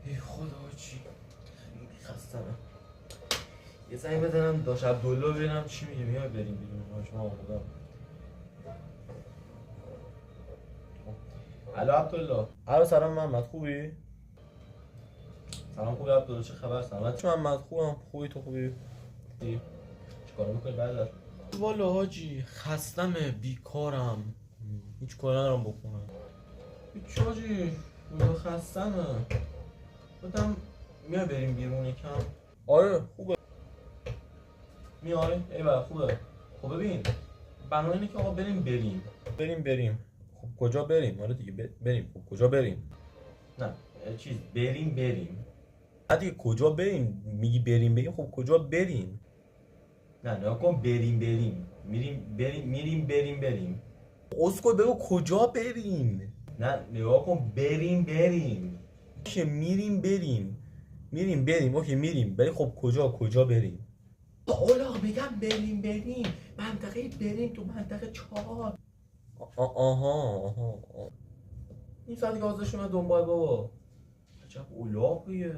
ای خدا چی خستم. یه زنگ بزنم داش عبدالله ببینم چی میگه. میای بریم بیرون شما آمودم. الو عبدالله. الو سلام محمد، خوبی؟ سلام خوبی عبدالله، چه خبر؟ سلامت؟ محمد خوبم. خوبی تو خوبی؟ چیکار میکنی بعد؟ والا حاجی خستم، بیکارم، هیچ کاری ندارم بکنم. هیچ حاجی خستمه. گفتم میای بریم بیرون یکم. آره خوبه. میای؟ ایوه خوبه. خب ببین بنا اینه که آقا بریم. خب کجا بریم؟ آره دیگه بریم. خب کجا بریم؟ نه چیز بریم. نه دیگه کجا بریم؟ میگی بریم. خب کجا بریم؟ نه نگاه کن بریم. میریم. اسکل بگو کجا بریم؟ نه نگاه کن بریم. اوکی بریم. اوکی میریم. ولی خب کجا بریم؟ اولاغ بگم بریم. منطقه بریم تو منطقه 4. آها این ساعت 11 شما دنبال بابا. عجب اولاغیه.